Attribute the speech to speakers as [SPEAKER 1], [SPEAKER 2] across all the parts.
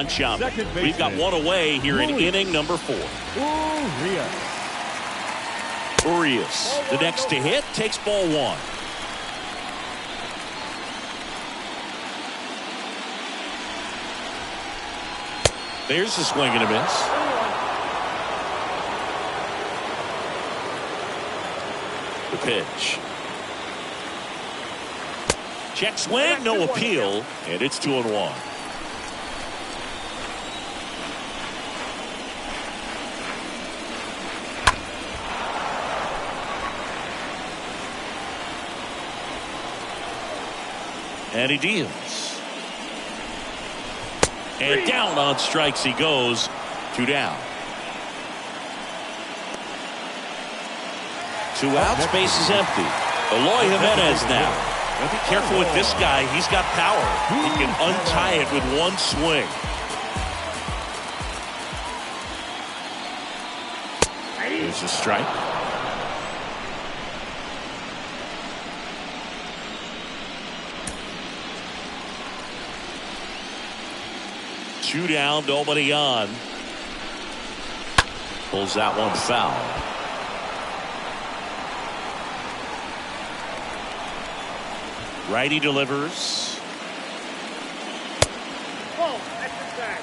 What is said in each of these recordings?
[SPEAKER 1] Chapman. We've got one away here in inning number 4. Urias, the next to hit, takes ball 1. There's the swing and a miss. The pitch. Check swing, no appeal, and it's 2-1. And he deals. And down on strikes he goes. 2 down. 2 outs, base is empty. Eloy Jimenez now. Be careful with this guy. He's got power. He can untie it with one swing. There's a strike. Two down, nobody on. Pulls that one foul. Righty delivers.
[SPEAKER 2] Whoa, that's the tag.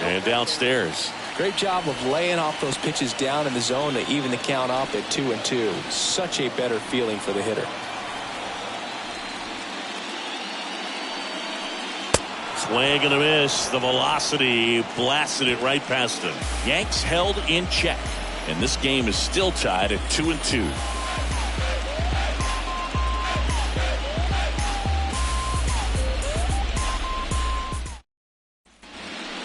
[SPEAKER 1] And downstairs.
[SPEAKER 3] Great job of laying off those pitches down in the zone to even the count up at 2-2. Such a better feeling for the hitter.
[SPEAKER 1] Swing and a miss. The velocity blasted it right past him. Yanks held in check. And this game is still tied at 2-2.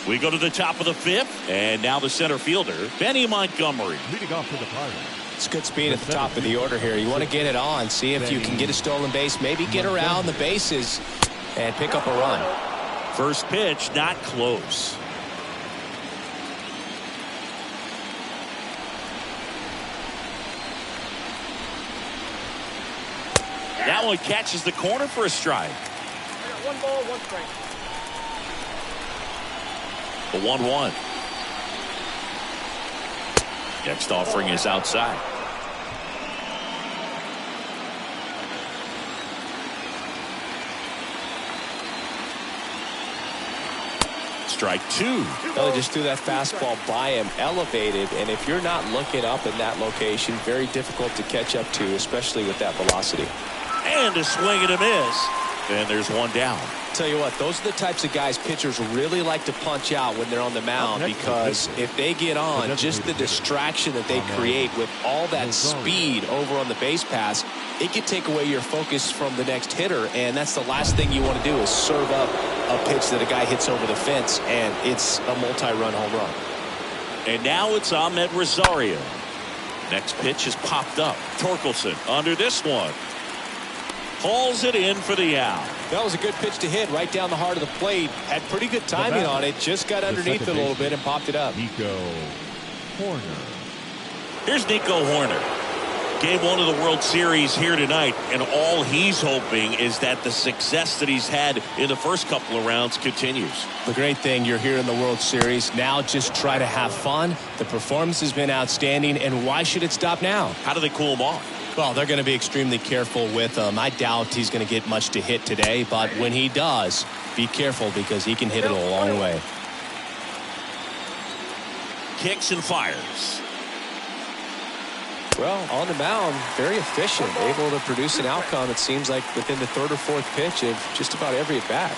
[SPEAKER 1] We go to the top of the 5th, and now the center fielder, Benny Montgomery.
[SPEAKER 4] Leading off for the Pirates.
[SPEAKER 3] It's good speed at the top of the order here. You want to get it on, see if you can get a stolen base, maybe get around the bases and pick up a run.
[SPEAKER 1] First pitch, not close. That one catches the corner for a strike.
[SPEAKER 2] I got 1 ball, 1 strike.
[SPEAKER 1] The 1-1. Next offering is outside. Strike 2.
[SPEAKER 3] Well, they just threw that fastball by him, elevated, and if you're not looking up in that location, very difficult to catch up to, especially with that velocity.
[SPEAKER 1] And a swing and a miss. And there's 1 down.
[SPEAKER 3] Tell you what, those are the types of guys pitchers really like to punch out when they're on the mound, because if they get on, just the distraction that they create with all that speed over on the base pass, it could take away your focus from the next hitter, and that's the last thing you want to do is serve up a pitch that a guy hits over the fence, and it's a multi-run home run.
[SPEAKER 1] And now it's Ahmed Rosario. Next pitch is popped up. Torkelson under this one. Hauls it in for the out.
[SPEAKER 3] That was a good pitch to hit right down the heart of the plate. Had pretty good timing on it. Just got underneath it a little bit and popped it up.
[SPEAKER 4] Nico Hoerner.
[SPEAKER 1] Here's Nico Hoerner. Game 1 of the World Series here tonight, and all he's hoping is that the success that he's had in the first couple of rounds continues.
[SPEAKER 3] The great thing, you're here in the World Series. Now just try to have fun. The performance has been outstanding, and why should it stop now?
[SPEAKER 1] How do they cool him off?
[SPEAKER 3] Well, they're going to be extremely careful with him. I doubt he's going to get much to hit today, but when he does, be careful because he can hit it a long way.
[SPEAKER 1] Kicks and fires.
[SPEAKER 3] Well, on the mound, very efficient, able to produce an outcome, it seems like, within the 3rd or 4th pitch of just about every at-bat.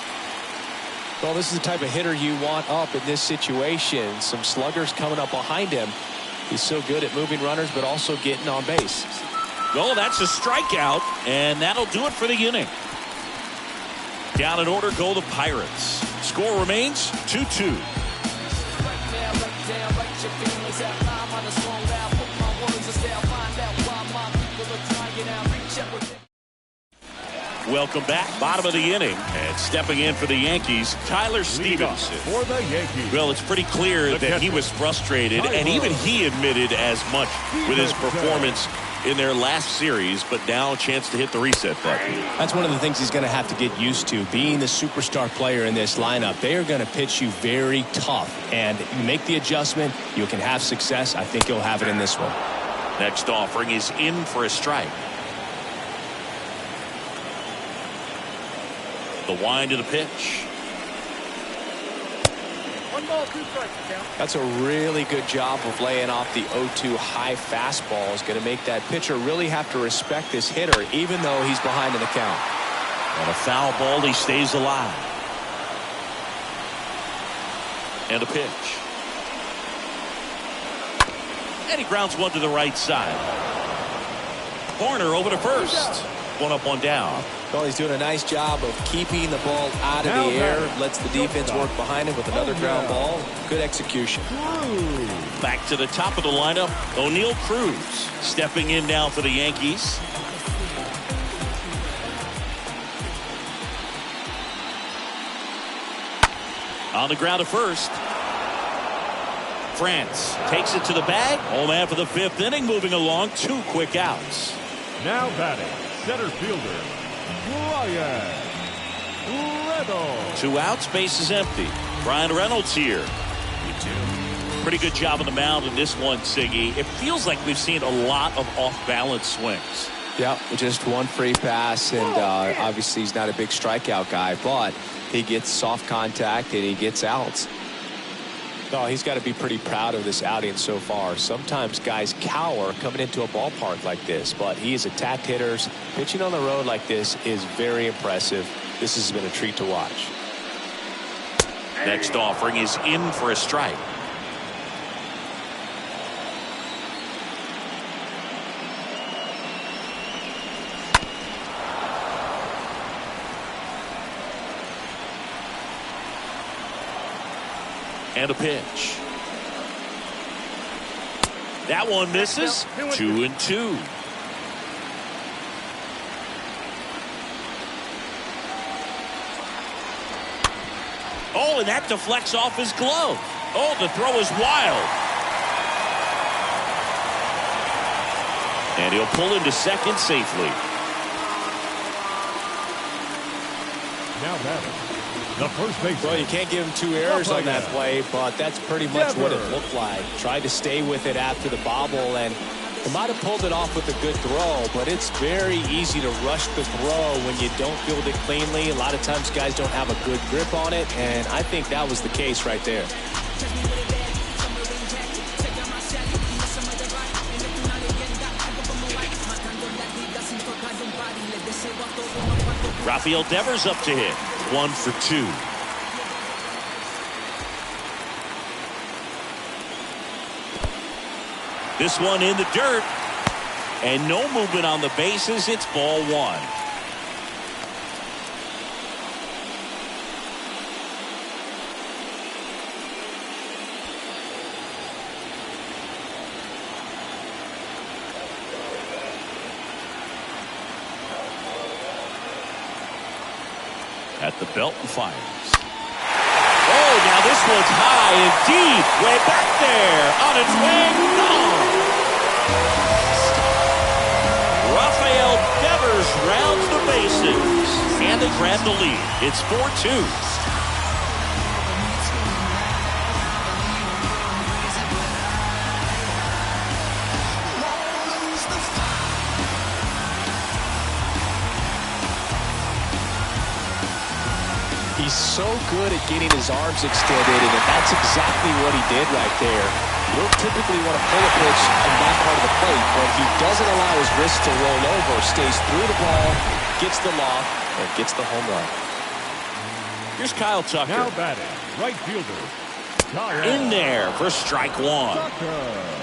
[SPEAKER 3] Well, this is the type of hitter you want up in this situation. Some sluggers coming up behind him. He's so good at moving runners, but also getting on base.
[SPEAKER 1] Oh, that's a strikeout, and that'll do it for the inning. Down in order go the Pirates. Score remains 2-2. Welcome back. Bottom of the inning. And stepping in for the Yankees, Tyler Stevenson.
[SPEAKER 4] For the Yankees.
[SPEAKER 1] Well, it's pretty clear that he was frustrated, and even he admitted as much with his performance in their last series, but now a chance to hit the reset button.
[SPEAKER 3] That's one of the things he's going to have to get used to. Being the superstar player in this lineup, they are going to pitch you very tough. And you make the adjustment, you can have success. I think he'll have it in this one.
[SPEAKER 1] Next offering is in for a strike. The wind of the pitch.
[SPEAKER 2] 1 ball, 2 strikes, count.
[SPEAKER 3] That's a really good job of laying off the 0-2 high fastball. Is going to make that pitcher really have to respect this hitter, even though he's behind in the count.
[SPEAKER 1] On a foul ball, he stays alive. And a pitch. And he grounds one to the right side. Horner over to first. 1 up, 1 down.
[SPEAKER 3] Well, he's doing a nice job of keeping the ball out of the air. Lets the defense work behind him with another ground ball. Good execution.
[SPEAKER 1] Back to the top of the lineup, O'Neal Cruz stepping in now for the Yankees. On the ground to first. France takes it to the bag. Home man for the 5th inning, moving along. 2 quick outs.
[SPEAKER 4] Now batting, center fielder, Bryan Reynolds.
[SPEAKER 1] 2 outs, base is empty. Bryan Reynolds here. Pretty good job on the mound in this one, Siggy. It feels like we've seen a lot of off-balance swings.
[SPEAKER 3] Yeah, just 1 free pass, and obviously he's not a big strikeout guy, but he gets soft contact and he gets outs. No, he's got to be pretty proud of this outing so far. Sometimes guys cower coming into a ballpark like this, but he is attacked hitters. Pitching on the road like this is very impressive. This has been a treat to watch.
[SPEAKER 1] Next offering is in for a strike. And a pitch. That one misses. 2-2. Oh, and that deflects off his glove. Oh, the throw is wild. And he'll pull into second safely.
[SPEAKER 4] Now batting, the first baseman.
[SPEAKER 3] Well, you can't give him 2 errors on that play, but that's pretty much what it looked like. Tried to stay with it after the bobble, and he might have pulled it off with a good throw, but it's very easy to rush the throw when you don't field it cleanly. A lot of times guys don't have a good grip on it, and I think that was the case right there.
[SPEAKER 1] Rafael Devers up to hit. 1 for 2. This one in the dirt. And no movement on the bases. It's ball 1. At the belt and fires. Oh, now this one's high and deep. Way back there. On its way. Gone. Rafael Devers rounds the bases. And they grab the lead. It's 4-2.
[SPEAKER 3] He's so good at getting his arms extended, and that's exactly what he did right there. You don't typically want to pull a pitch from that part of the plate, but he doesn't allow his wrist to roll over, stays through the ball, gets the loft, and gets the home run.
[SPEAKER 1] Here's Kyle Tucker.
[SPEAKER 4] Now batting, right fielder, Kyle
[SPEAKER 1] in there for strike 1.
[SPEAKER 4] Tucker.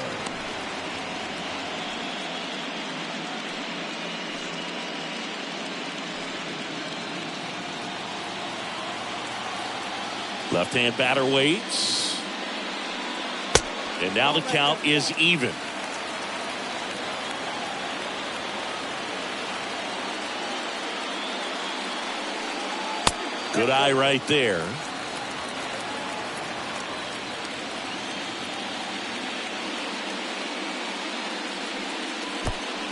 [SPEAKER 1] Left-hand batter waits. And now the count is even. Good eye right there.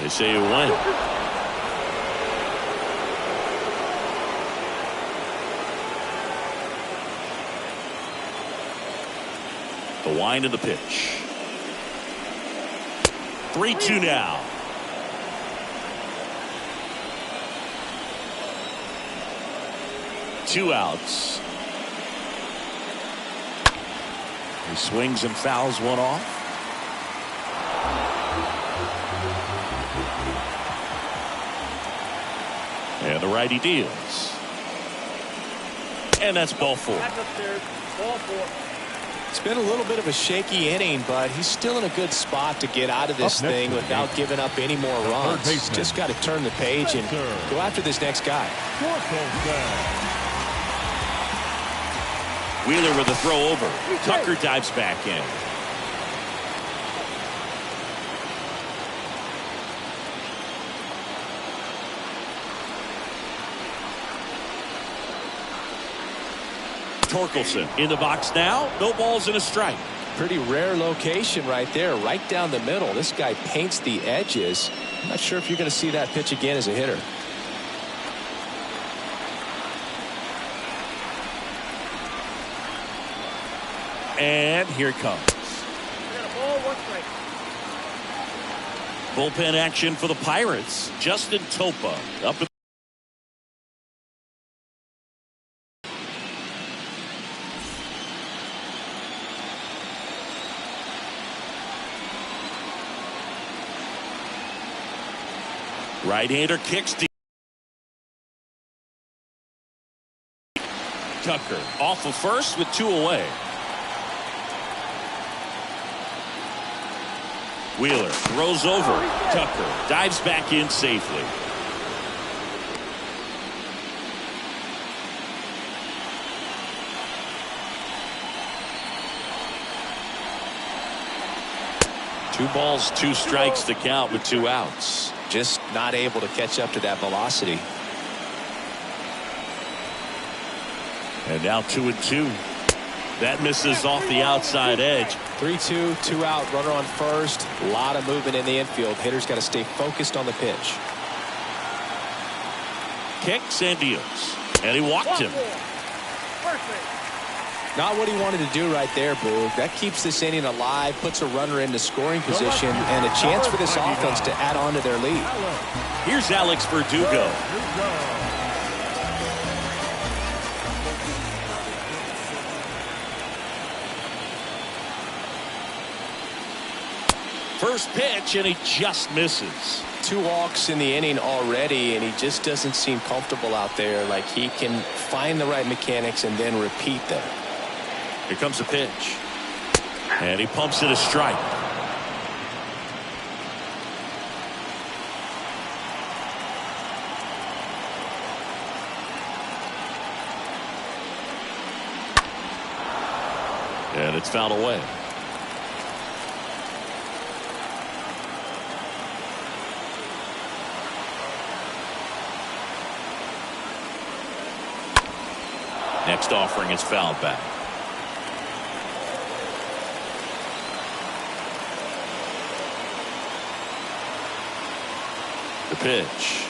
[SPEAKER 1] They say it went. The wind of the pitch. 3-2 now. Two outs. He swings and fouls one off. And the righty deals. And that's ball four.
[SPEAKER 2] Ball four.
[SPEAKER 3] It's been a little bit of a shaky inning, but he's still in a good spot to get out of this thing without giving up any more runs. Just got to turn the page and go after this next guy.
[SPEAKER 1] Wheeler with a throw over. Tucker dives back in. Torkelson in the box now. No balls and a strike.
[SPEAKER 3] Pretty rare location right there, right down the middle. This guy paints the edges. I'm not sure if you're going to see that pitch again as a hitter.
[SPEAKER 1] And here it comes. Bullpen action for the Pirates. Justin Topa up at right-hander kicks deep. Tucker off of first with two away. Wheeler throws over. Tucker dives back in safely. Two balls, two strikes to count with two outs.
[SPEAKER 3] Just not able to catch up to that velocity.
[SPEAKER 1] And now 2-2. That misses off the outside edge.
[SPEAKER 3] 3-2, two out, runner on first. A lot of movement in the infield. Hitter's got to stay focused on the pitch.
[SPEAKER 1] Kicks and deals. And he walked him.
[SPEAKER 3] Not what he wanted to do right there, Boog. That keeps this inning alive, puts a runner into scoring position, and a chance for this offense to add on to their lead.
[SPEAKER 1] Here's Alex Verdugo. First pitch, and he just misses.
[SPEAKER 3] Two walks in the inning already, and he just doesn't seem comfortable out there. Like he can find the right mechanics and then repeat them.
[SPEAKER 1] Here comes the pitch. And he pumps it a strike. And it's fouled away. Next offering is fouled back. The pitch.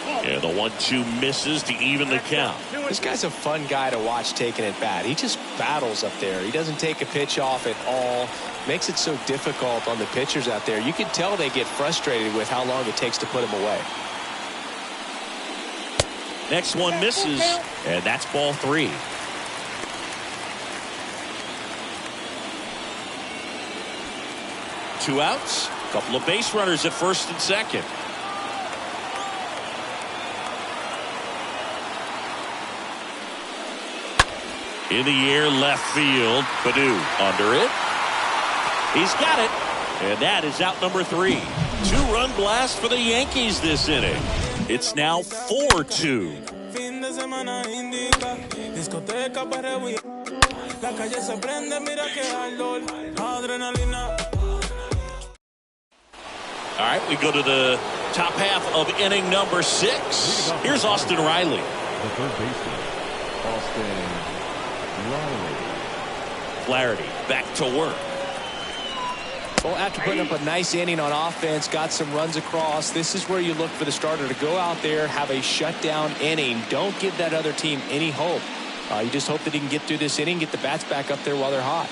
[SPEAKER 1] And the 1-2 misses to even the count.
[SPEAKER 3] This guy's a fun guy to watch taking at bat. He just battles up there. He doesn't take a pitch off at all. Makes it so difficult on the pitchers out there. You can tell they get frustrated with how long it takes to put him away.
[SPEAKER 1] Next one misses, and that's ball three. Two outs, a couple of base runners at first and second. In the air, left field. Baddoo under it. He's got it. And that is out number three. Two-run blast for the Yankees this inning. It's now 4-2. All right, we go to the top half of inning number 6. Here's Austin Riley.
[SPEAKER 4] The third baseman, Austin Riley.
[SPEAKER 1] Flaherty back to work.
[SPEAKER 3] Well, after putting up a nice inning on offense, got some runs across, this is where you look for the starter to go out there, have a shutdown inning. Don't give that other team any hope. You just hope that he can get through this inning, get the bats back up there while they're hot.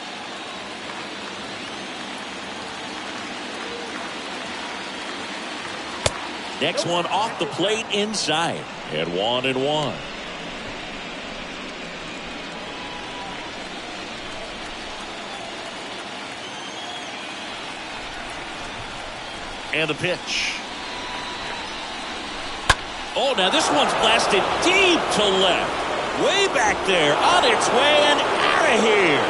[SPEAKER 1] Next one off the plate inside. And 1-1. And the pitch. Oh, now this one's blasted deep to left. Way back there, on its way and out of here.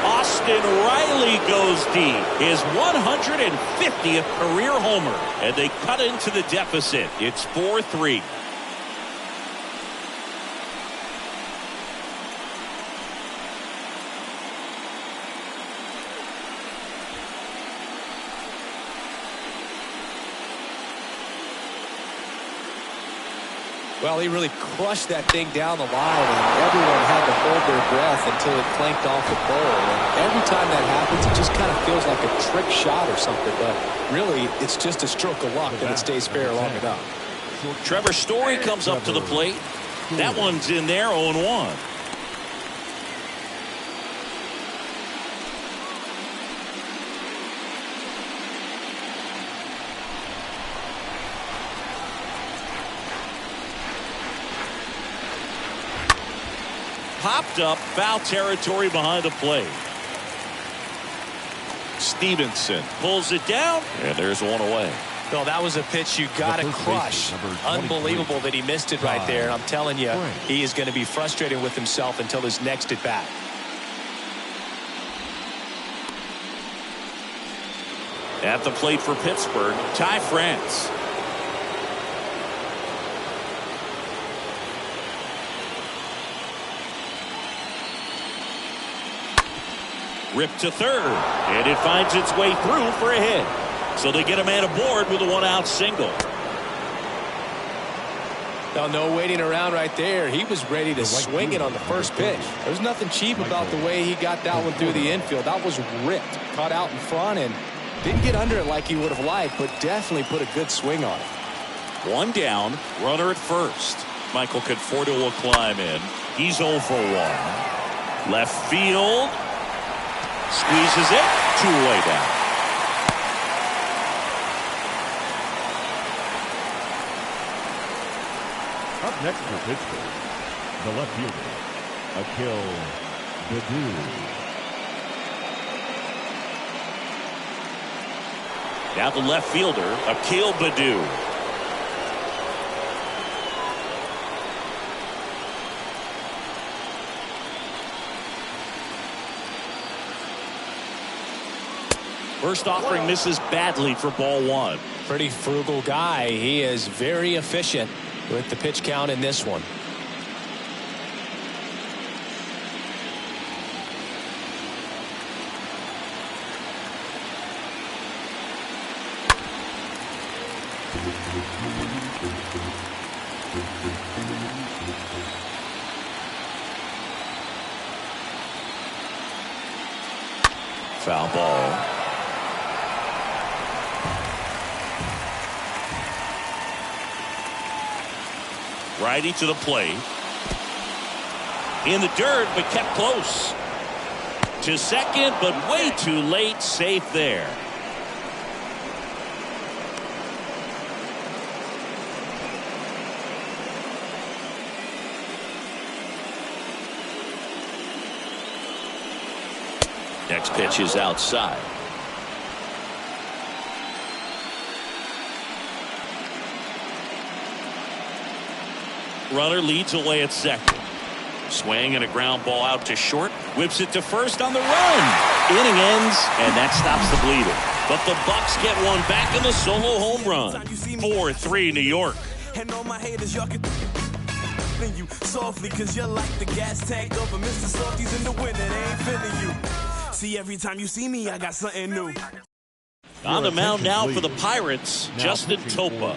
[SPEAKER 1] Austin Riley goes deep. His 150th career homer. And they cut into the deficit. It's 4-3.
[SPEAKER 3] Well, he really crushed that thing down the line, and everyone had to hold their breath until it clanked off the pole. And every time that happens, it just kind of feels like a trick shot or something. But really, it's just a stroke of luck that it stays fair long enough.
[SPEAKER 1] Trevor Story comes up to the plate. That one's in there, 0-1. Popped up, foul territory behind the plate. Stevenson pulls it down, and there's one away.
[SPEAKER 3] Well, that was a pitch you got to crush. Unbelievable that he missed it right there. And I'm telling you, he is going to be frustrated with himself until his next at bat.
[SPEAKER 1] At the plate for Pittsburgh, Ty France. Ripped to third, and it finds its way through for a hit. So they get a man aboard with a one-out single.
[SPEAKER 3] Now, no waiting around right there. He was ready to swing it on the first pitch. There's nothing cheap about the way he got that one through the infield. That was ripped, caught out in front, and didn't get under it like he would have liked, but definitely put a good swing on it.
[SPEAKER 1] One down, runner at first. Michael Conforto will climb in. He's 0 for 1. Left field. Squeezes it. 2 away down.
[SPEAKER 4] Up next for Pittsburgh, the left fielder, Akil Baddoo.
[SPEAKER 1] Now the left fielder, Akil Baddoo. First offering misses badly for ball 1.
[SPEAKER 3] Pretty frugal guy. He is very efficient with the pitch count in this one.
[SPEAKER 1] Foul ball. Righty to the plate. In the dirt, but kept close. To second, but way too late. Safe there. Next pitch is outside. Runner leads away at second. Swing and a ground ball out to short. Whips it to first on the run. Inning ends, and that stops the bleeding. But the Bucks get one back in the solo home run. 4-3 New York.
[SPEAKER 5] And all my haters, y'all can you softly, cause you're like the gas tank of a Mr. Softies in the winter. They ain't feeling you. See, every time you see me, I got something new.
[SPEAKER 1] On the mound now for the Pirates, Justin Topa.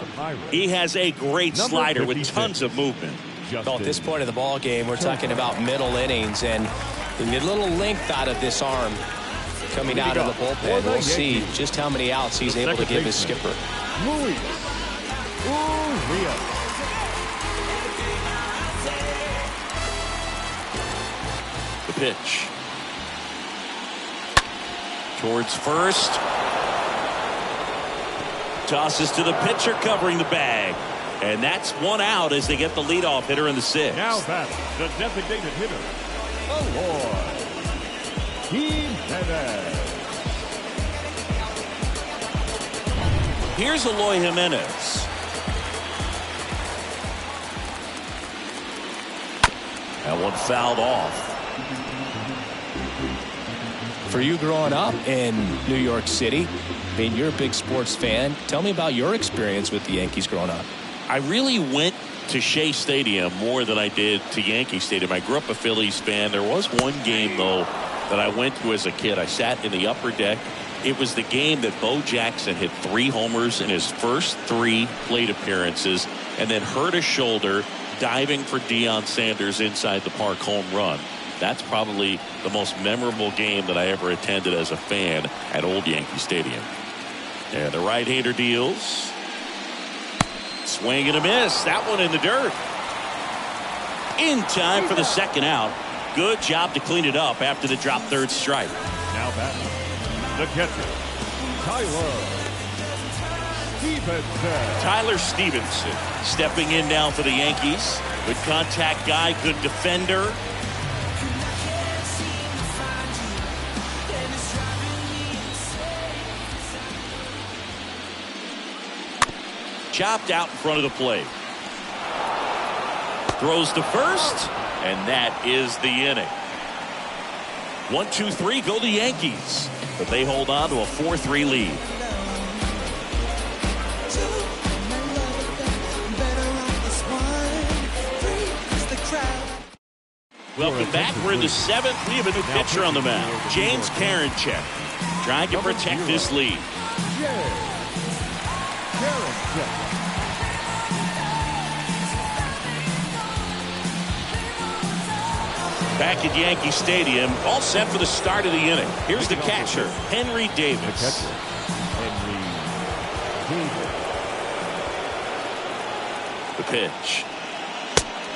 [SPEAKER 1] He has a great slider with tons of movement.
[SPEAKER 3] Well, at this point of the ball game, we're talking about middle innings, and you get a little length out of this arm. coming out of the bullpen. We'll see just how many outs he's able to give his skipper.
[SPEAKER 4] Luis Urias.
[SPEAKER 1] The pitch. Towards first. Tosses to the pitcher covering the bag. And that's one out as they get the leadoff hitter in the sixth.
[SPEAKER 4] Now that's the designated hitter, Eloy Jimenez.
[SPEAKER 1] Here's Eloy Jimenez. That one fouled off.
[SPEAKER 3] For you growing up in New York City, I mean, you're a big sports fan. Tell me about your experience with the Yankees growing up.
[SPEAKER 1] I really went to Shea Stadium more than I did to Yankee Stadium. I grew up a Phillies fan. There was one game, though, that I went to as a kid. I sat in the upper deck. It was the game that Bo Jackson hit 3 homers in his first 3 plate appearances and then hurt his shoulder diving for Deion Sanders inside the park home run. That's probably the most memorable game that I ever attended as a fan at Old Yankee Stadium. And the right-hander deals. Swing and a miss. That one in the dirt. In time for the second out. Good job to clean it up after the drop third strike.
[SPEAKER 4] Now batting, the catcher,
[SPEAKER 1] Tyler Stevenson stepping in now for the Yankees. Good contact guy, good defender. Chopped out in front of the plate. Throws to first, and that is the inning. 1-2-3 go the Yankees, but they hold on to a 4-3 lead. Welcome back. We're in the 7th. We have a new pitcher on the mound, James Karinchak, trying to protect this lead. Back at Yankee Stadium, all set for the start of the inning. Here's the catcher, Henry Davis. The pitch.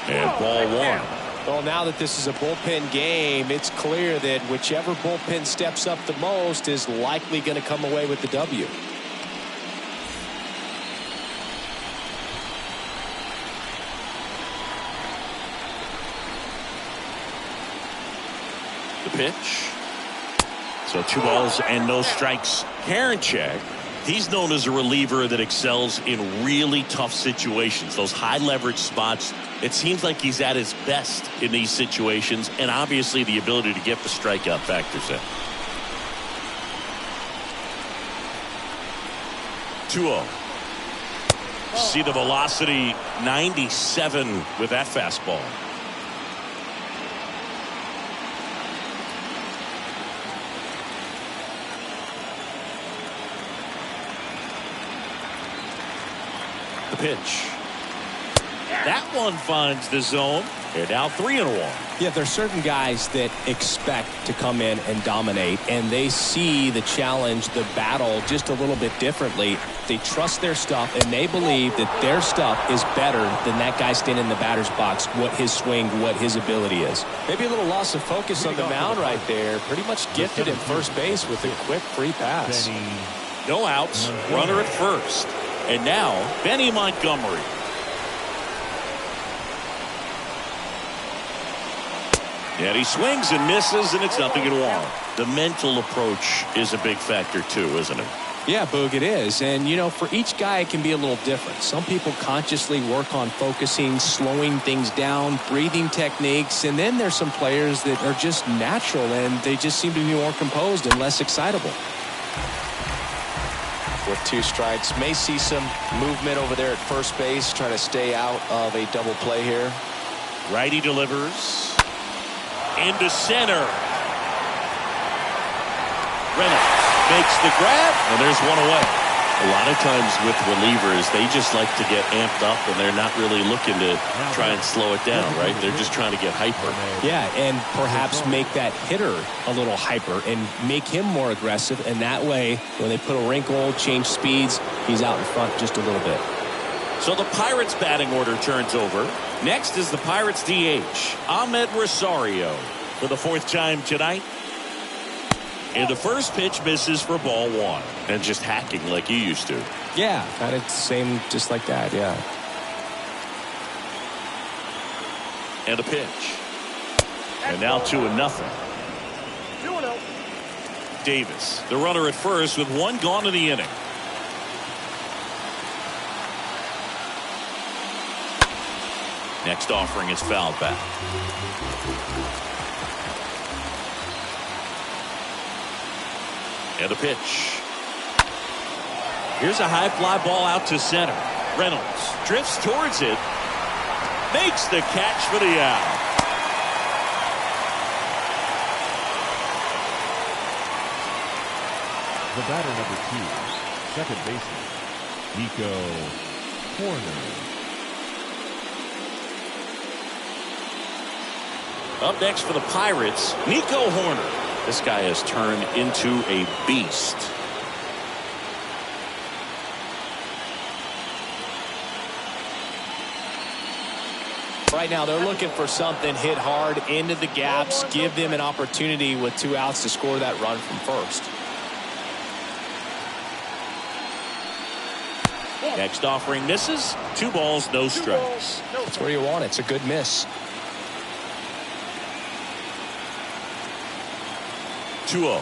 [SPEAKER 1] And ball 1.
[SPEAKER 3] Well, now that this is a bullpen game, it's clear that whichever bullpen steps up the most is likely going to come away with the W.
[SPEAKER 1] The pitch. So 2 balls and no strikes. Karinchak, he's known as a reliever that excels in really tough situations. Those high leverage spots. It seems like he's at his best in these situations, and obviously the ability to get the strikeout factors in. 2-0. See the velocity, 97 with that fastball. The pitch. That one finds the zone. They're now 3-1.
[SPEAKER 3] Yeah, there's certain guys that expect to come in and dominate, and they see the challenge, the battle just a little bit differently. They trust their stuff, and they believe that their stuff is better than that guy standing in the batter's box, what his swing, what his ability is. Maybe a little loss of focus on the mound right there. Pretty much gifted at first base with a quick free pass.
[SPEAKER 1] No outs, runner at first. And now, Benny Montgomery. And he swings and misses, and it's 0-1. The mental approach is a big factor, too, isn't it?
[SPEAKER 3] Yeah, Boog, it is. And, you know, for each guy, it can be a little different. Some people consciously work on focusing, slowing things down, breathing techniques. And then there's some players that are just natural, and they just seem to be more composed and less excitable. With 2 strikes, may see some movement over there at first base, trying to stay out of a double play here.
[SPEAKER 1] Righty delivers. Into center. Reynolds makes the grab, and there's one away. A lot of times with relievers, they just like to get amped up, and they're not really looking to try and slow it down, right? They're just trying to get hyper.
[SPEAKER 3] Yeah, and perhaps make that hitter a little hyper and make him more aggressive, and that way, when they put a wrinkle, change speeds, he's out in front just a little bit.
[SPEAKER 1] So the Pirates batting order turns over. Next is the Pirates DH, Ahmed Rosario, for the 4th time tonight. And the first pitch misses for ball 1. And just hacking like you used to.
[SPEAKER 3] Yeah, kind of same, just like that, yeah.
[SPEAKER 1] And a pitch. And now 2-0.
[SPEAKER 2] 2-0.
[SPEAKER 1] Davis, the runner at first with 1 gone in the inning. Next offering is fouled back. And a pitch. Here's a high fly ball out to center. Reynolds drifts towards it. Makes the catch for the out.
[SPEAKER 4] The batter number 2, second baseman, Nico Hoerner.
[SPEAKER 1] Up next for the Pirates, Nico Hoerner. This guy has turned into a beast.
[SPEAKER 3] Right now, they're looking for something, hit hard into the gaps, give them an opportunity with 2 outs to score that run from first.
[SPEAKER 1] Next offering misses. 2 balls, no strikes.
[SPEAKER 3] That's where you want it. It's a good miss.
[SPEAKER 1] 2-0.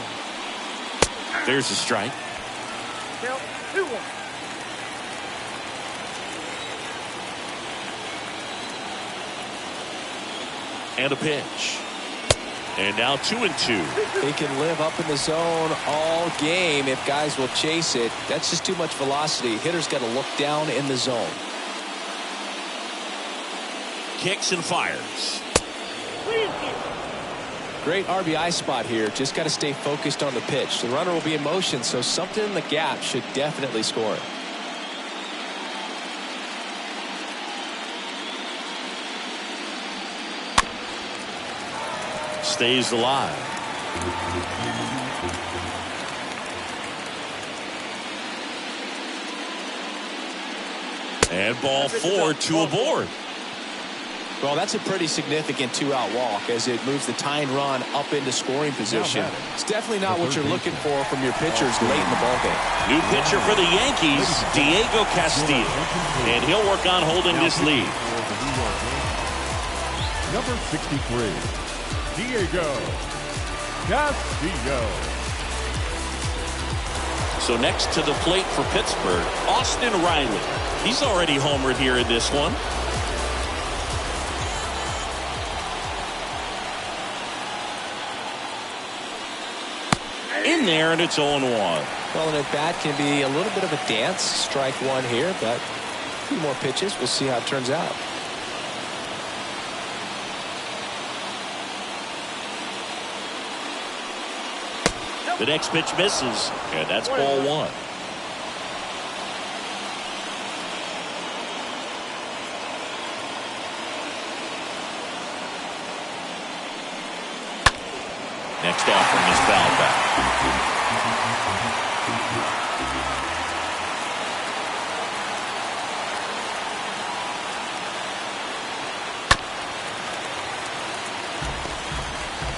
[SPEAKER 1] There's a strike.
[SPEAKER 2] Count 2-1.
[SPEAKER 1] And a pitch. And now 2-2.
[SPEAKER 3] He can live up in the zone all game if guys will chase it. That's just too much velocity. Hitter's got to look down in the zone.
[SPEAKER 1] Kicks and fires.
[SPEAKER 3] Great RBI spot here. Just got to stay focused on the pitch. The runner will be in motion, so something in the gap should definitely score it.
[SPEAKER 1] Stays alive. And ball 4, 2 aboard.
[SPEAKER 3] Well, that's a pretty significant 2-out walk as it moves the tying run up into scoring position. It's definitely not what you're looking for from your pitchers late in the ballgame.
[SPEAKER 1] New pitcher for the Yankees, Diego Castillo. And he'll work on holding this lead.
[SPEAKER 4] Number 63, Diego Castillo.
[SPEAKER 1] So next to the plate for Pittsburgh, Austin Riley. He's already homered here in this one. In there, and it's 0-1.
[SPEAKER 3] Well, an at-bat can be a little bit of a dance. Strike 1 here, but a few more pitches. We'll see how it turns out.
[SPEAKER 1] The next pitch misses, and that's ball 1. Next offering is fouled back.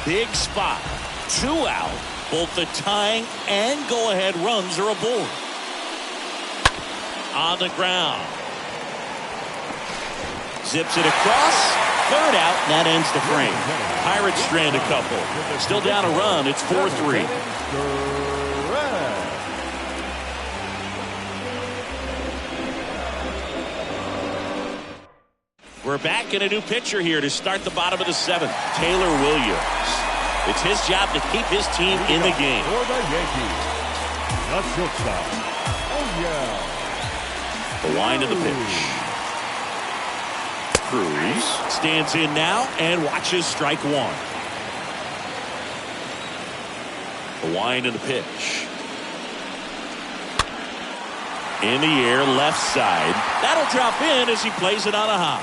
[SPEAKER 1] Big spot. 2 out. Both the tying and go-ahead runs are aboard. On the ground. Zips it across. 3rd out, and that ends the frame. Pirates strand a couple. Still down a run. It's 4-3. We're back in a new pitcher here to start the bottom of the 7th. Taylor Williams. It's his job to keep his team in the game.
[SPEAKER 4] For the Yankees, the shortstop. Oh, yeah.
[SPEAKER 1] The wind of the pitch. Cruz stands in now and watches strike 1. The wind of the pitch. In the air, left side. That'll drop in as he plays it on a hop.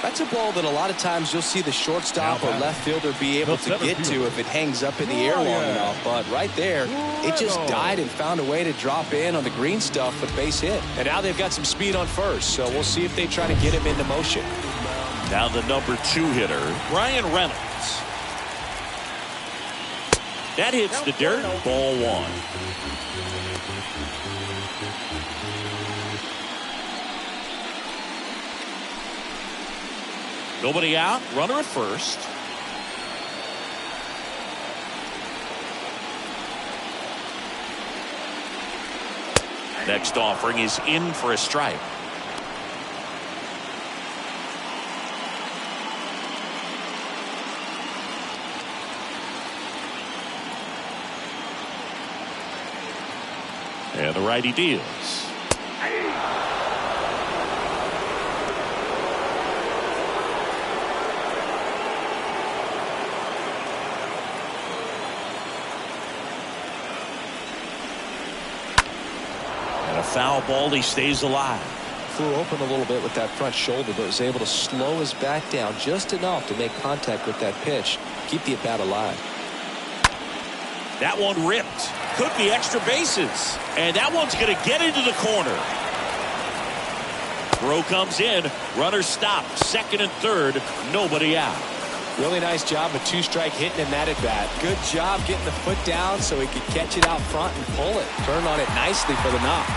[SPEAKER 3] That's a ball that a lot of times you'll see the shortstop or left fielder be able to get to if it hangs up in the air long enough. But right there, it just died and found a way to drop in on the green stuff with base hit. And now they've got some speed on first, so we'll see if they try to get him into motion.
[SPEAKER 1] Now the number 2 hitter, Ryan Reynolds. That hits the dirt. Ball 1. Nobody out. Runner at first. Next offering is in for a strike. And the righty deals. And a foul ball. He stays alive.
[SPEAKER 3] Flew open a little bit with that front shoulder, but was able to slow his back down just enough to make contact with that pitch. Keep the at-bat alive.
[SPEAKER 1] That one ripped. Could be extra bases. And that one's going to get into the corner. Throw comes in. Runner stopped. Second and third. Nobody out.
[SPEAKER 3] Really nice job of 2-strike hitting in that at-bat. Good job getting the foot down so he could catch it out front and pull it. Turn on it nicely for the knock.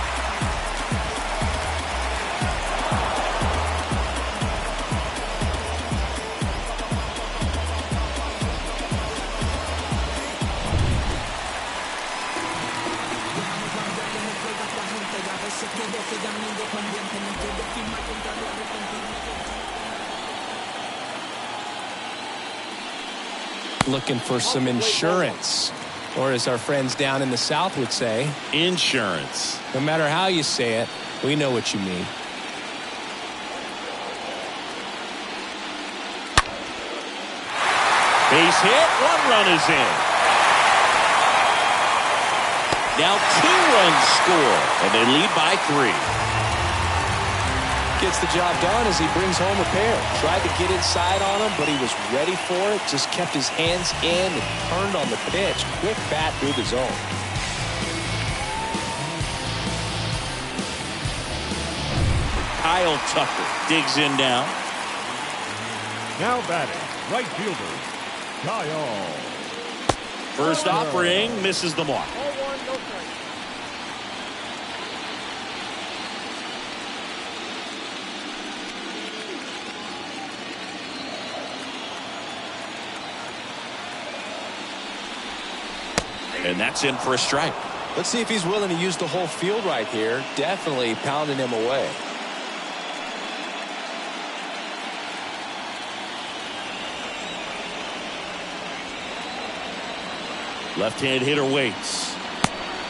[SPEAKER 3] Looking for some insurance, or as our friends down in the South would say,
[SPEAKER 1] insurance.
[SPEAKER 3] No matter how you say it, we know what you mean.
[SPEAKER 1] Base hit. 1 run is in. Now 2 runs score, and they lead by 3.
[SPEAKER 3] Gets the job done as he brings home a pair. Tried to get inside on him, but he was ready for it. Just kept his hands in and turned on the pitch. Quick bat through the zone.
[SPEAKER 1] Kyle Tucker digs in now.
[SPEAKER 4] Now batting, right fielder, Kyle.
[SPEAKER 1] First offering misses the mark.
[SPEAKER 2] Ball 1, no strike.
[SPEAKER 1] And that's in for a strike.
[SPEAKER 3] Let's see if he's willing to use the whole field right here. Definitely pounding him away.
[SPEAKER 1] Left-hand hitter waits.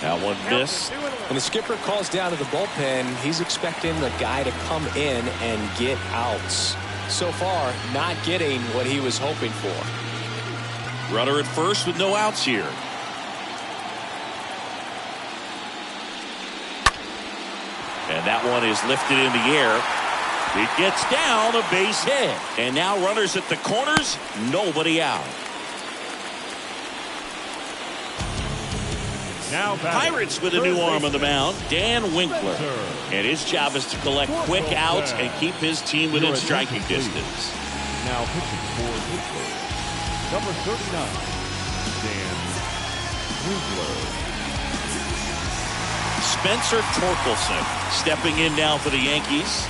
[SPEAKER 1] That one missed.
[SPEAKER 3] When the skipper calls down to the bullpen, he's expecting the guy to come in and get outs. So far, not getting what he was hoping for.
[SPEAKER 1] Runner at first with no outs here. And that one is lifted in the air. It gets down, a base hit. And now runners at the corners, nobody out.
[SPEAKER 4] Now batting,
[SPEAKER 1] Pirates with a new arm on the mound, Dan Winkler. And his job is to collect quick outs and keep his team within striking distance.
[SPEAKER 4] Now pitching for Pittsburgh, number 39, Dan Winkler.
[SPEAKER 1] Spencer Torkelson stepping in now for the Yankees.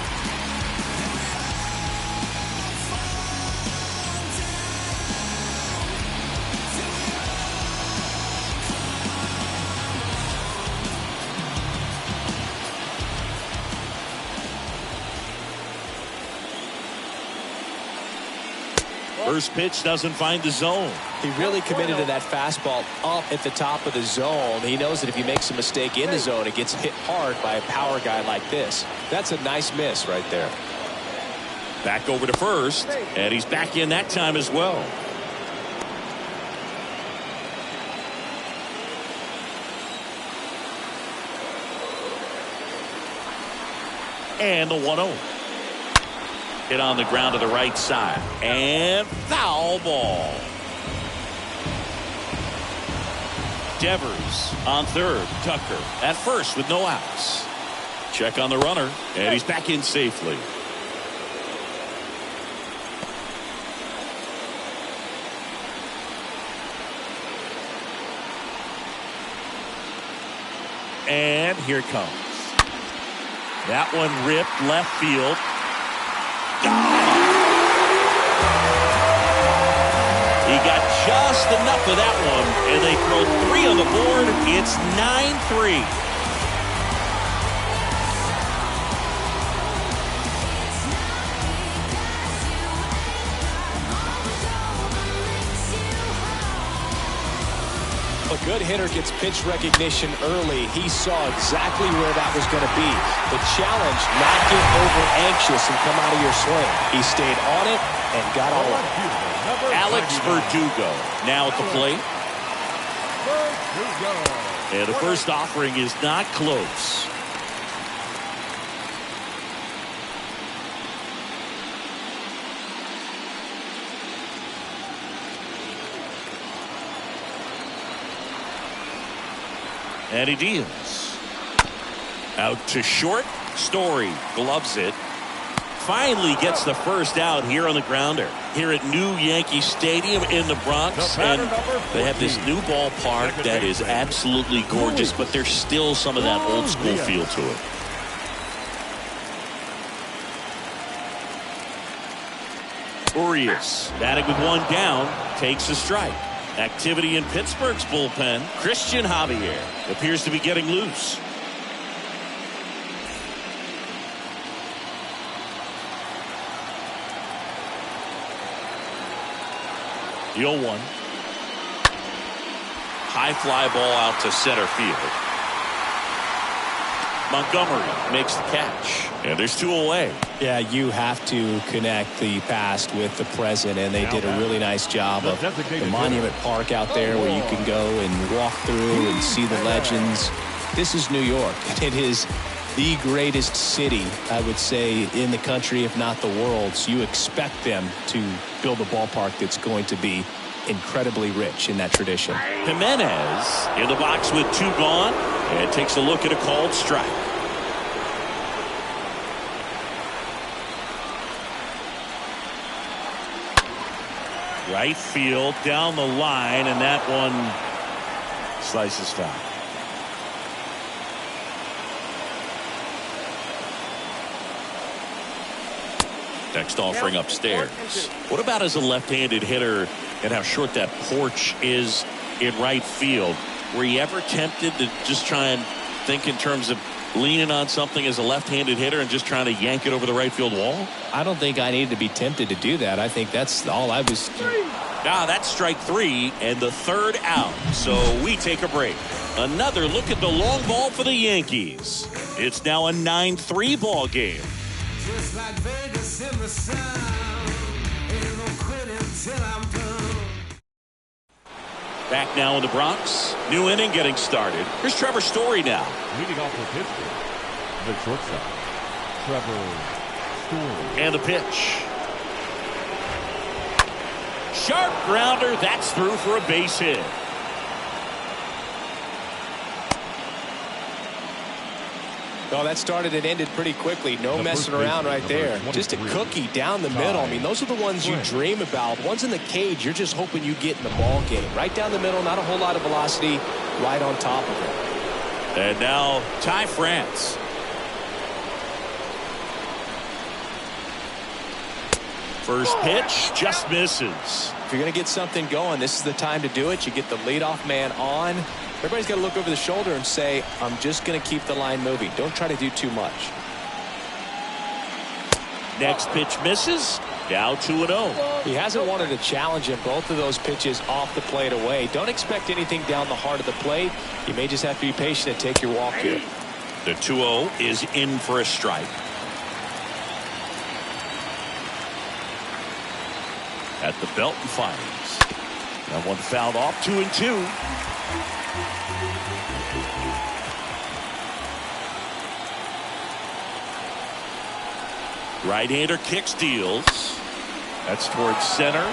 [SPEAKER 1] First pitch doesn't find the zone.
[SPEAKER 3] He really committed to that fastball up at the top of the zone. He knows that if he makes a mistake in the zone, it gets hit hard by a power guy like this. That's a nice miss right there.
[SPEAKER 1] Back over to first, and he's back in that time as well. And the 1-0. Hit on the ground to the right side. And foul ball. Devers on third. Tucker at first with no outs. Check on the runner. And he's back in safely. And here it comes. That one ripped left field. He got just enough of that one, and they throw 3 on the board. It's 9-3.
[SPEAKER 3] A good hitter gets pitch recognition early. He saw exactly where that was going to be. The challenge, not get over anxious and come out of your swing. He stayed on it and got all of it.
[SPEAKER 1] Alex Verdugo now at the plate. And the first offering is not close. And he deals. Out to short. Story gloves it. Finally gets the first out here on the grounder. Here at New Yankee Stadium in the Bronx. And they have this new ballpark that is absolutely gorgeous, but there's still some of that old school feel to it. Urias batting with one down. Takes a strike. Activity in Pittsburgh's bullpen. Christian Javier appears to be getting loose. The 0-1. High fly ball out to center field. Montgomery makes the catch. And there's 2 away.
[SPEAKER 3] Yeah, you have to connect the past with the present, and they did a really nice job of the Monument Park out there where you can go and walk through and see the legends. This is New York. It is the greatest city, I would say, in the country, if not the world. So you expect them to build a ballpark that's going to be incredibly rich in that tradition.
[SPEAKER 1] Jimenez in the box with 2 gone and takes a look at a called strike. Right field down the line, and that one slices foul. Next offering upstairs. What about as a left-handed hitter and how short that porch is in right field? Were you ever tempted to just try and think in terms of leaning on something as a left-handed hitter and just trying to yank it over the right field wall?
[SPEAKER 3] I don't think I needed to be tempted to do that. I think that's all I was.
[SPEAKER 1] That's strike 3 and the 3rd out. So we take a break. Another look at the long ball for the Yankees. It's now a 9-3 ball game.
[SPEAKER 5] Just like Vegas in the sun, ain't no quitting till I'm done.
[SPEAKER 1] Back now in the Bronx. New inning getting started. Here's Trevor Story now.
[SPEAKER 4] Leading off for Pittsburgh, the shortstop, Trevor Story.
[SPEAKER 1] And the pitch. Sharp grounder. That's through for a base hit.
[SPEAKER 3] Oh, that started and ended pretty quickly. No messing around right there. Just a cookie down the middle. I mean, those are the ones you dream about. Ones in the cage, you're just hoping you get in the ball game. Right down the middle, not a whole lot of velocity, right on top of it.
[SPEAKER 1] And now Ty France. First pitch just misses.
[SPEAKER 3] If you're going to get something going, this is the time to do it. You get the leadoff man on. Everybody's got to look over the shoulder and say, I'm just going to keep the line moving. Don't try to do too much.
[SPEAKER 1] Next pitch misses. Now 2-0.
[SPEAKER 3] He hasn't wanted to challenge him. Both of those pitches off the plate away. Don't expect anything down the heart of the plate. You may just have to be patient and take your walk here.
[SPEAKER 1] The 2-0 is in for a strike. At the belt and fires. That one fouled off. 2-2. Right-hander kick steals. That's towards center.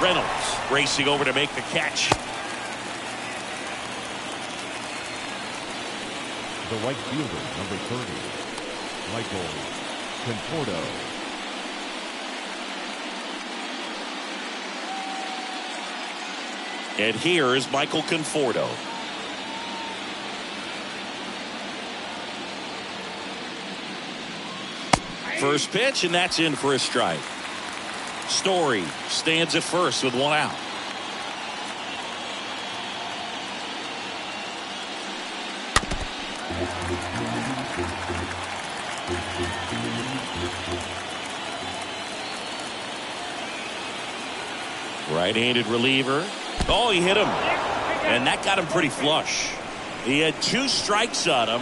[SPEAKER 1] Reynolds racing over to make the catch.
[SPEAKER 4] The right fielder, number 30, Michael Conforto.
[SPEAKER 1] And here is Michael Conforto. First pitch, and that's in for a strike. Story stands at first with one out. Right-handed reliever. Oh, he hit him. And that got him pretty flush. He had 2 strikes on him,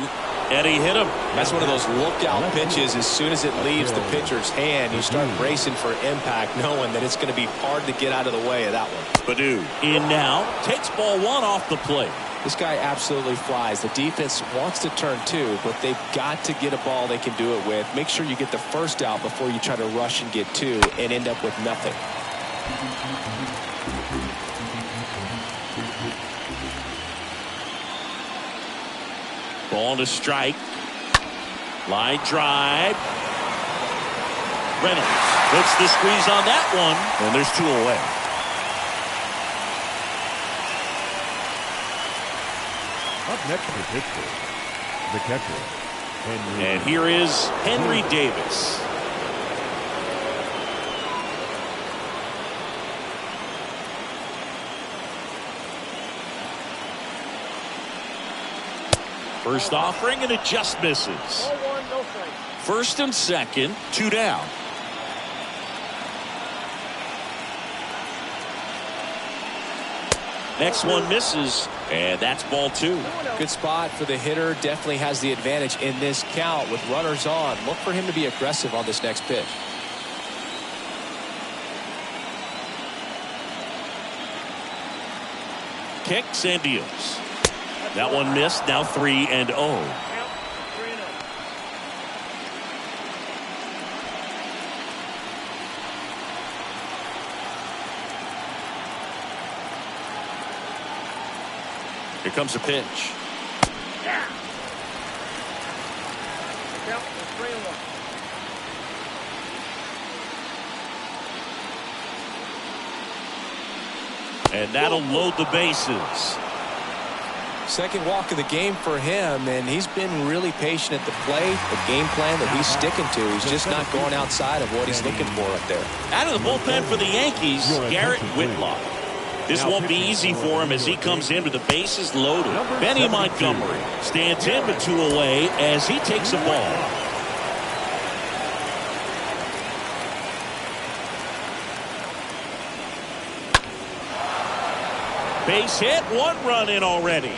[SPEAKER 1] and he hit him.
[SPEAKER 3] That's one of those lookout pitches. As soon as it leaves the pitcher's hand, you start bracing for impact, knowing that it's going to be hard to get out of the way of that one.
[SPEAKER 1] Baddoo in now. Takes ball 1 off the plate.
[SPEAKER 3] This guy absolutely flies. The defense wants to turn 2, but they've got to get a ball they can do it with. Make sure you get the first out before you try to rush and get 2 and end up with nothing.
[SPEAKER 1] Ball to strike. Line drive. Reynolds puts the squeeze on that one, and there's 2 away.
[SPEAKER 4] Up next for Pittsburgh, the catcher, Henry.
[SPEAKER 1] And here is Henry Davis. First offering, and it just misses.
[SPEAKER 2] Ball 1, no strikes.
[SPEAKER 1] First and second, 2 down. Next one misses, and that's ball 2.
[SPEAKER 3] Good spot for the hitter. Definitely has the advantage in this count with runners on. Look for him to be aggressive on this next pitch.
[SPEAKER 1] Kicks and deals. That one missed. Now 3-0.
[SPEAKER 2] Count 3-0.
[SPEAKER 1] Here comes a pitch.
[SPEAKER 2] Count 3-1.
[SPEAKER 1] And that'll load the bases.
[SPEAKER 3] Second walk of the game for him, and he's been really patient at the plate. The game plan that he's sticking to, he's just not going outside of what he's looking for up there.
[SPEAKER 1] Out of the bullpen for the Yankees, Garrett Whitlock. This won't be easy for him as he comes in with the bases loaded. Benny Montgomery stands in but 2 away as he takes a ball. Base hit, 1 run in already.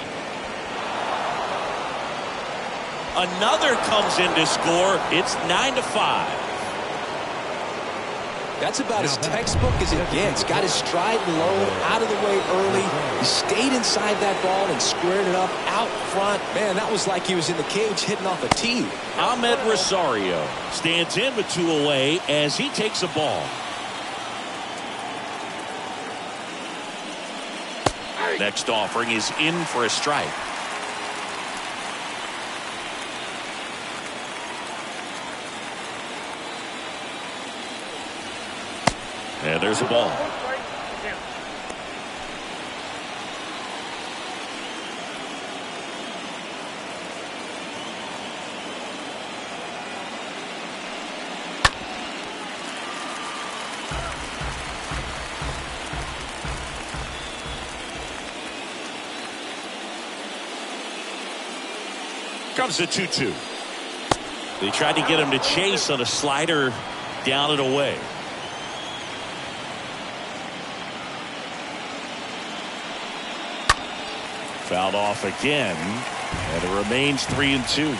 [SPEAKER 1] Another comes in to score. It's 9-5.
[SPEAKER 3] That's about as textbook as it gets. Got his stride low, out of the way early. He stayed inside that ball and squared it up out front. Man, that was like he was in the cage hitting off a tee.
[SPEAKER 1] Ahmed Rosario stands in with 2 away as he takes a ball. Next offering is in for a strike. And there's a ball. Comes the 2-2. They tried to get him to chase on a slider down and away. Fouled off again, and it remains 3-2.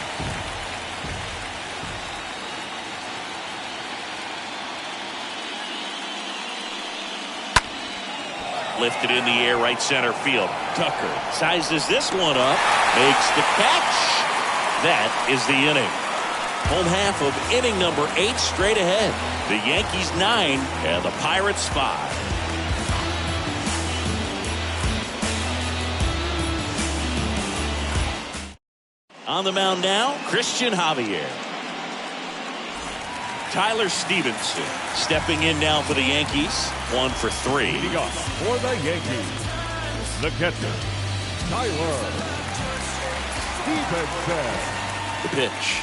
[SPEAKER 1] Lifted in the air, right center field. Tucker sizes this one up, makes the catch. That is the inning. Home half of inning number 8 straight ahead. The Yankees 9 and the Pirates 5. On the mound now, Christian Javier. Tyler Stevenson stepping in now for the Yankees. 1 for 3.
[SPEAKER 4] Leading off for the Yankees, the catcher, Tyler Stevenson.
[SPEAKER 1] The pitch.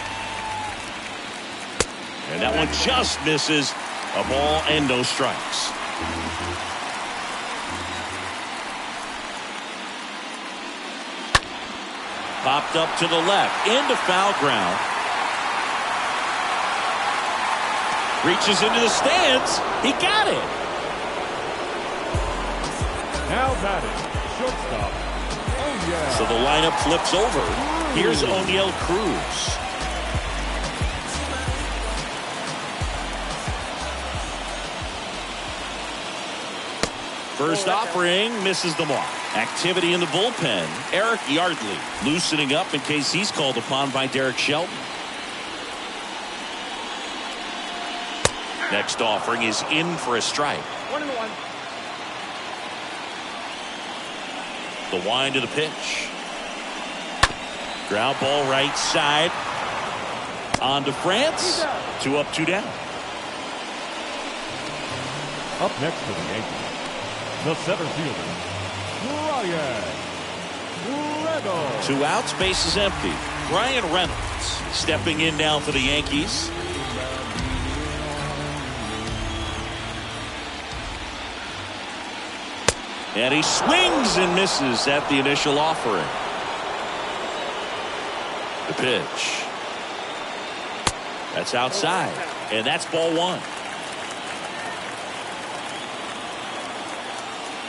[SPEAKER 1] And that one just misses. A ball and no strikes. Popped up to the left, into foul ground. Reaches into the stands. He got it.
[SPEAKER 4] Now batting, shortstop. Oh yeah.
[SPEAKER 1] So the lineup flips over. Here's O'Neal Cruz. First offering misses the mark. Activity in the bullpen. Eric Yardley loosening up in case he's called upon by Derek Shelton. Next offering is in for a strike.
[SPEAKER 2] 1-1.
[SPEAKER 1] The wind to the pitch. Ground ball right side. On to France. 2 up, 2 down.
[SPEAKER 4] Up next for the Yankees, the center fielder, Bryan Reynolds.
[SPEAKER 1] 2 outs, bases empty. Bryan Reynolds stepping in now for the Yankees. And he swings and misses at the initial offering. The pitch. That's outside. And that's ball 1.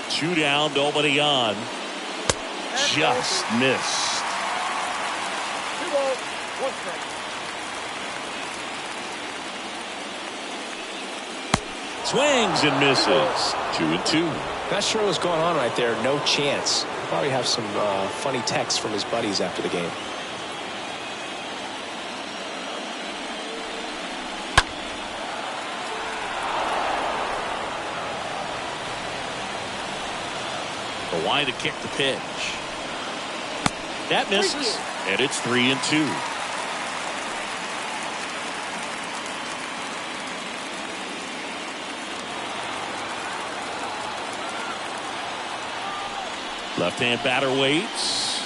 [SPEAKER 1] 2 down, nobody on. Just missed.
[SPEAKER 2] 2 balls, 1 strike.
[SPEAKER 1] Swings and misses. 2-2.
[SPEAKER 3] Not sure what's going on right there. No chance. Probably have some funny texts from his buddies after the game.
[SPEAKER 1] The wind to kick the pitch. That misses. And it's 3-2. Left-hand batter waits.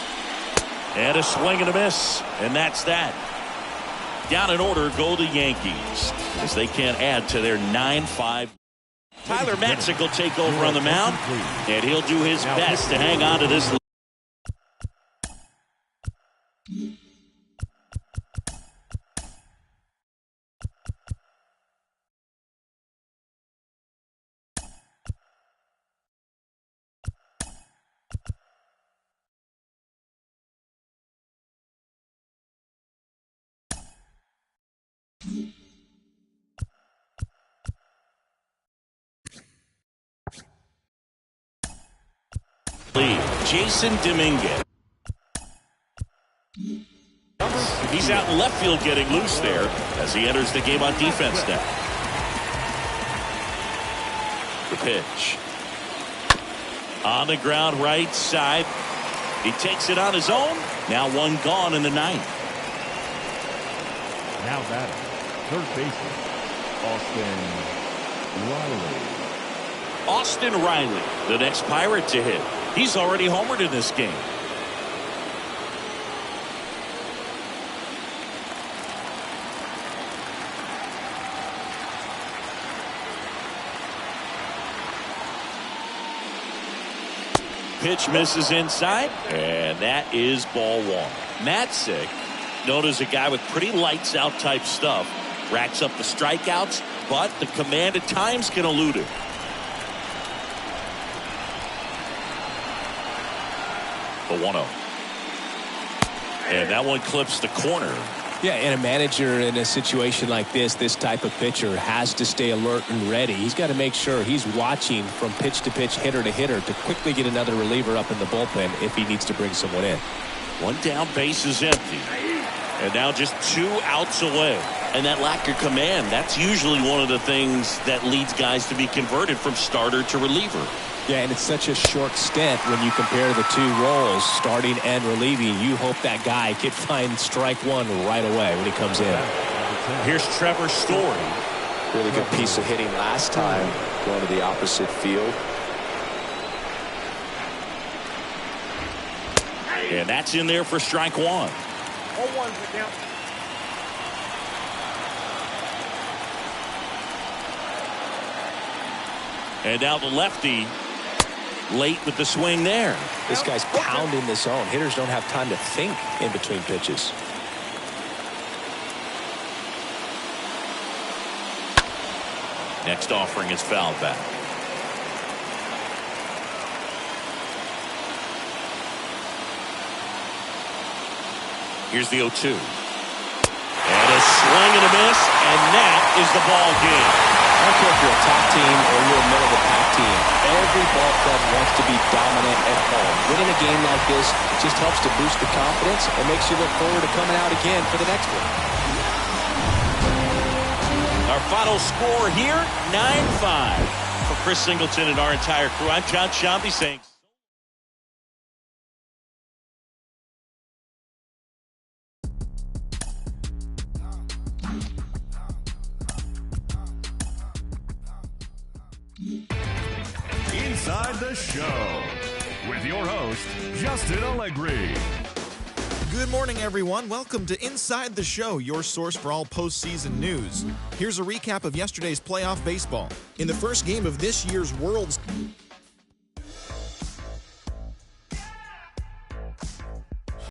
[SPEAKER 1] And a swing and a miss. And that's that. Down in order go the Yankees as they can't add to their 9-5. Tyler Matzek will take over on the mound, and he'll do his best to hang on to this lead. Jason Dominguez. He's out in left field getting loose there as he enters the game on defense now. The pitch. On the ground right side. He takes it on his own. Now 1 gone in the 9th.
[SPEAKER 4] Now batting, third baseman,
[SPEAKER 1] Austin Riley, the next Pirate to hit. He's already homered in this game. Pitch misses inside, and that is ball 1. Matzek, known as a guy with pretty lights out type stuff, racks up the strikeouts, but the command at times can elude him. The 1-0. And that one clips the corner.
[SPEAKER 3] Yeah, and a manager in a situation like this type of pitcher has to stay alert and ready. He's got to make sure he's watching from pitch to pitch, hitter to hitter, to quickly get another reliever up in the bullpen if he needs to bring someone in.
[SPEAKER 1] 1 down, base is empty. And now just 2 outs away. And that lack of command, that's usually one of the things that leads guys to be converted from starter to reliever.
[SPEAKER 3] Yeah, and it's such a short stint when you compare the 2 roles, starting and relieving. You hope that guy could find strike 1 right away when he comes in.
[SPEAKER 1] Here's Trevor Story.
[SPEAKER 3] Really good piece of hitting last time, going to the opposite field.
[SPEAKER 1] And that's in there for strike 1.
[SPEAKER 2] 0-1 for count.
[SPEAKER 1] And now the lefty late with the swing there.
[SPEAKER 3] This guy's pounding the zone. Hitters don't have time to think in between pitches.
[SPEAKER 1] Next offering is fouled back. Here's the 0-2. And a swing and a miss, and that is the ball game.
[SPEAKER 3] I don't care if you're a top team or you're a middle-of-the-pack team. Every ball club wants to be dominant at home. Winning a game like this just helps to boost the confidence and makes you look forward to coming out again for the next one.
[SPEAKER 1] Our final score here, 9-5. For Chris Singleton and our entire crew, I'm John Shambi saying...
[SPEAKER 4] Inside the Show with your host, Justin Allegri.
[SPEAKER 6] Good morning, everyone. Welcome to Inside the Show, your source for all postseason news. Here's a recap of yesterday's playoff baseball. In the first game of this year's World's